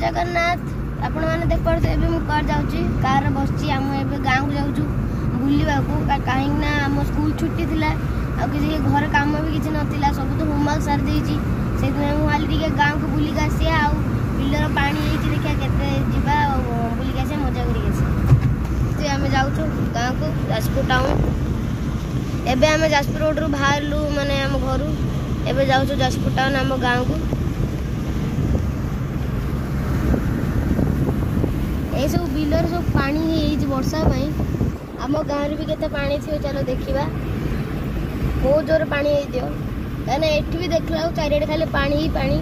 जगन्नाथ आपण मैंने देख पारे मुझे कार बस आम ए गाँव को जाऊँ बुलवाक कहीं आम स्कूल छुट्टी थी किसी घर कम भी किसी नाला सब तो होमवर्क सारी देती से मुझे गाँव को बुलिक आसी बिलर पानी देखा के बुलिक आस मजा कर आम जाऊँ गाँव को जाजपुर टाउन एवं आम जाजपुर रोड रू बाहरलु माने आम घर एवं जाऊँ जाजपुर टाउन आम गाँव को ये सब बिलर सब पानी वर्षा आम गाँव भी केते पानी थी चलो देखा बहुत जोर पानी कहीं एटी भी देखला चारिड़े खाली पानी ही पानी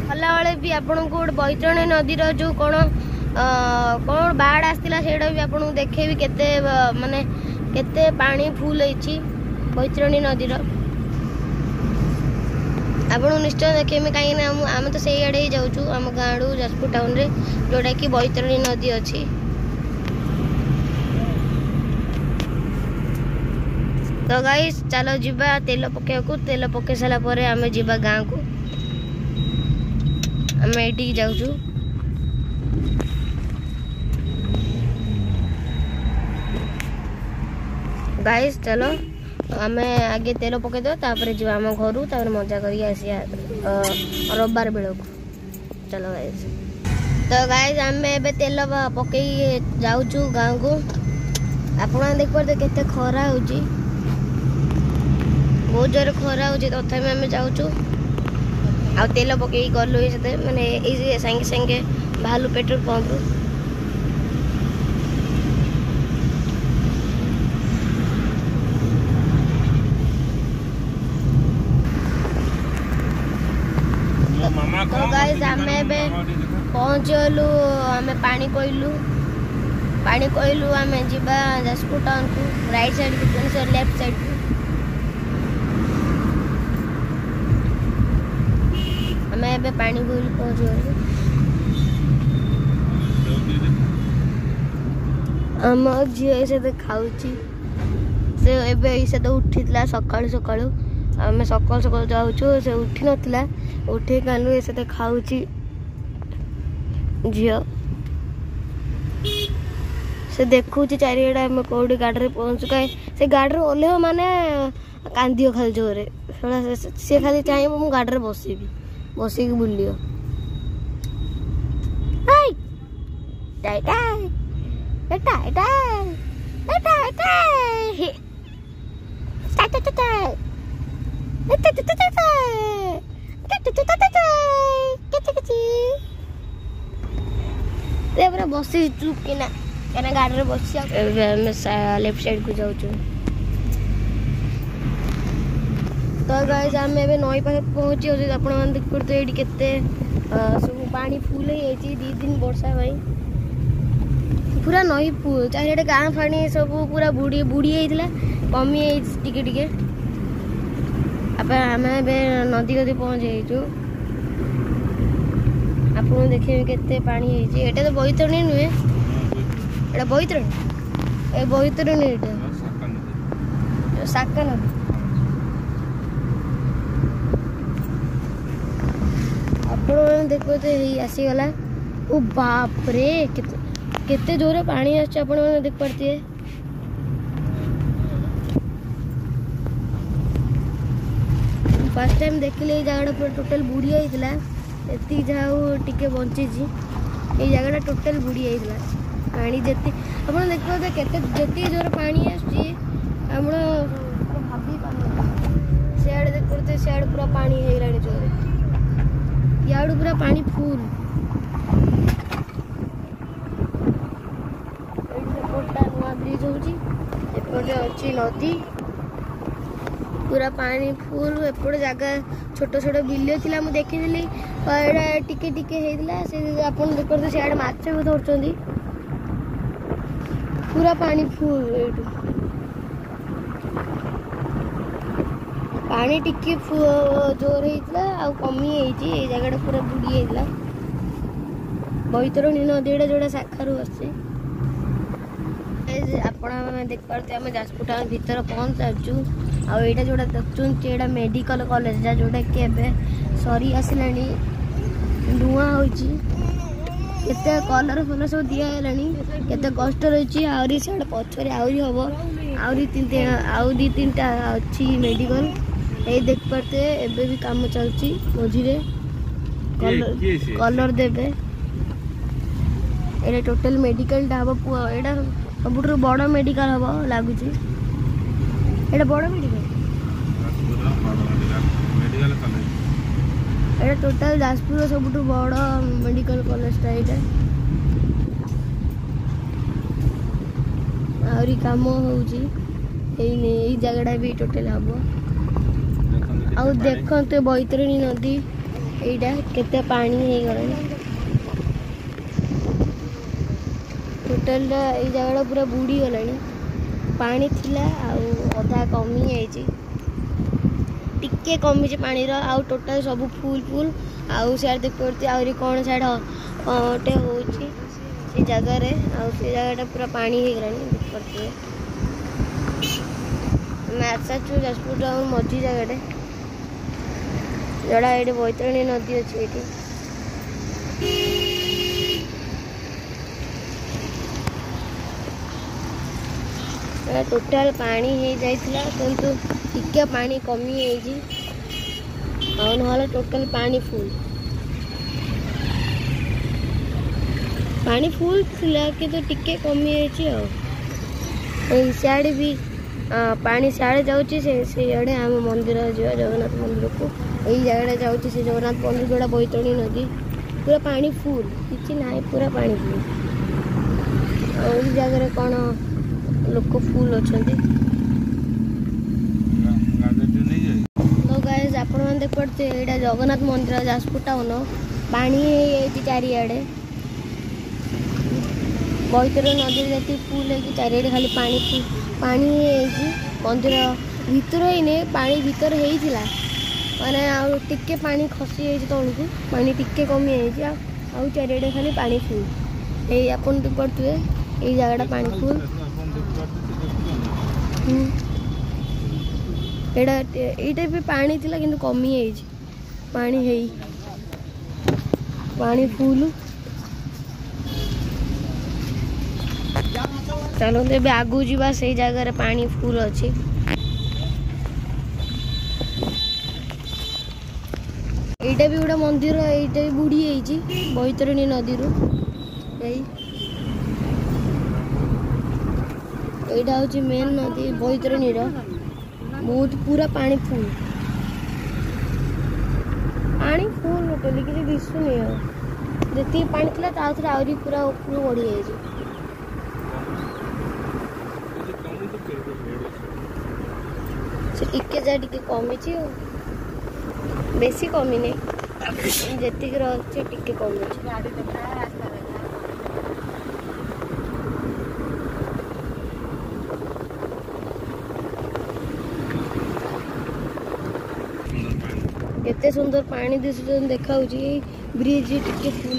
गला बेले भी आपन को गोटे बैतरणी नदीर जो कौन कौन बाढ़ आसला से भी आपको देखेबी केते माने केते पानी फुल होती बैतरणी नदीर आपको निश्चय देखेबी कहीं आम तो से आड़े ही जाऊँ आम गाँव जाजपुर टाउन रे जोटा कि बैतरणी नदी अच्छी तो गाइस चलो जीवा तेल पकेको तेल पके सारा पर आम जीवा गाँव को आम ये जाऊँ गाइस चलो आम आगे तेल पके दो तापर जीवा आम घर मजा कर रविवार बेल को चलो गाइस तो गाइस आम ए तेल पकई जाऊँ गाँव को आप देख पारे केते खरा हो बहुत जोर खरा हो तथापि आम जाऊँ आ तेल पकई गलु मैंने सागे सागे बाहर पेट्रोल पंप तो गाइस आम पहुँच गलु आम पानी कहलु आम जीवा जाजपुर टाउन को राइट साइड को लेफ्ट साइड को आम ए पानी कहलु पहुँच गलु आम झील से खाऊ से ए उठी सका सका आम सका सका जाऊँ से उठी नाला उठे कालु ए खाऊ झी से देखु चारिड़े आम कौटी गाड़ी पहुँचु कहीं से गाड़ी ओल्ह माने कांदी खाली जोरे सी खाली चाहिए मुझे गाड़ी बसबी बसिक बुलियो बसी चुप कि गाड़ी बस लेफ्ट साइड को जाऊँ तो गाइस आम ए नई पाखे पहुँची आप देख पारे ये केते सब पानी फुल हो 2 दिन वर्षा पूरा नई फुल चारिड़े गाँ फाणी सब पूरा बुड़ी बुड़ी होता कमी टिके टिके आम नदी कदी पहुँच जाइचु आप देखिए केते पानी एटा तो बैतरणी नुहे एटा बैतरणी ए बैतरणी एटा साका नदी आप देखो तो आसीगला ओ बाप रे केते जोरे पानी आछे आप देख पारती फर्स्ट टाइम देखिले जगह पूरा टोटल बुड़ी होता एति जाऊ टिके बंची ये जगह टोटल बुड़ी होता पानी जेती आप देख पाते केते जोर पानी आम भाभी सियाड़े देख पाते सियाड़े पूरा पानी होगा जोर याड़ू पूरा पानी फुल नुआ ब्रिज होपटे अच्छी नदी पूरा पानी फुल एपटे जगह छोट छोट बिल थी मुझे देखी टिके टिके होता से आप देखते सियाड़े माछ भी धरती पूरा पानी फुल पानी टिके जोर होता आ कमी ये जगह पूरा बुड़ी होता बैतरणी नदी जोड़ा शाखारू आसे आप देख पारे आम जाजपुर टाउन भीतर पहुँच सारू आईटा जोड़ा देखुचा मेडिकल कॉलेज जोटा कि सरी आसला नुआ हो केते कलर फलर सब दिया हेलानी केते कष्ट रही आउरी सियाड़े पछरे आउरी हबो आउरी दी तीनटा अच्छी मेडिकल ये देख पारते एबे भी काम चलची मझिरे कलर देबे एटा टोटल मेडिकल टा हबो एटा सबुठु बड़ मेडिकल हबो लागुची एटा बड़ मेडिकल एटा टोटल जाजपुर सबुठु बड़ मेडिकल कॉलेज टा एटा आउरी काम होउची एई जगहटा भी टोटल हबो आउ देखते बैतरणी नदी एटा केते पानी हे गलानी टोटल ए जगह पूरा बुड़ी गलानी पानी थिला आउ अधा कमी जाइए टिके कमी पानी आउ टोटल सब फुल फुल आउ सियार देख पड़ती आहरी कौन साइड टे होची से जगह रे आउ से जगहटा पूरा पानी हो गलानी देख पड़ते मैथ जाजपुर टाउन मझी जगह जड़ा ये बैतरणी नदी अच्छी ये टोटाल पानी हो जाइथिला किंतु टिके पानी कमी होइजी आ नहले टोटाल पानी फुल थिला कि तो टिके कमी होइची आ सियाड़े भी पानी सियाड़े जाउची से आड़े आम मंदिर जा जगन्नाथ मंदिर को यही जगह जाऊँगी से जगन्नाथ मंदिर जोड़ा बैतरणी नदी पूरा पानी फुल किसी ना पूरा पानी फुल और जगह कौन लोक फुल अच्छा तो गाइस आपण मैंने देख पड़ते यहाँ जगन्नाथ मंदिर जाजपुर टाउन पानी चारिआडे बैतरणी नदी जी फुल है चारिआडे खाली पानी मंदिर भीतर ही नहीं पानी भीतर होता माने टिके पानी खसी जाइए तौक पानी टिके कमी जाइए आउ चारिआडे खाली पानी फुल ये आपन पड़ते ये जगह पानी फुल एटा भी पानी थिला किंतु कमी जाइए पानी फुल चलो तेज आगू जा से जगह पानी फुल अच्छी एटा भी गोटे मंदिर एटा भी बुड़ी बैतरणी नदी यहाँ हूँ मेन नदी बैतरणी बहुत पूरा पानी फुल टोटली किसी दिशुनी जी पानी थी आहरी पूरा ऊपर बढ़ी जाए टिके जा टिके कमी बेसी कमी नहीं जी टिके कमी केते सुंदर पानी देखा ब्रिज टिके फुल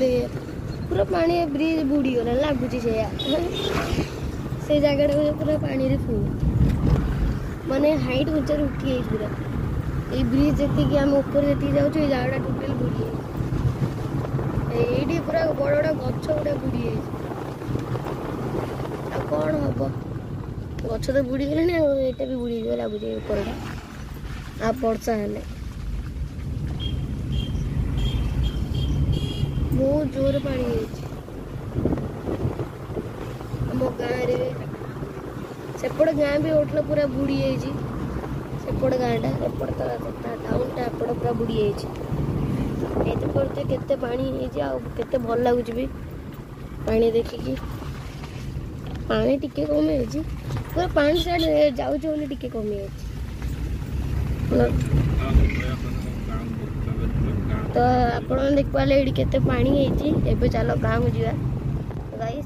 पूरा पानी ब्रिज बुड़ी गला लगुच से जगह पूरा पानी फुल माने हाइट ऊंचा उठी पूरा ये ब्रिज जी आम ऊपर जी जाऊँ ये जगह टोटाल बुड़ी ये पूरा बड़ बड़ गच गुड़ा बुड़ी कौन हम गच तो बुड़ी गले यहाँ भी बुड़ी लगुच ऊपरटा आ वर्षा हेले बहुत जोर पानी आम गाँव सेपट गाँ भी उठला पूरा बुड़ी सेपट गाँटा एपट टाउन टा एपट पूरा बुड़ी ये पड़ते केते पानी केते भल लगुच भी पानी देखिकी पानी टिके कमी पूरा पानी साइड जाऊँ टिके कमी तो आप देख पारे ये केते पानी एबे चलो गाँव को जा गाइस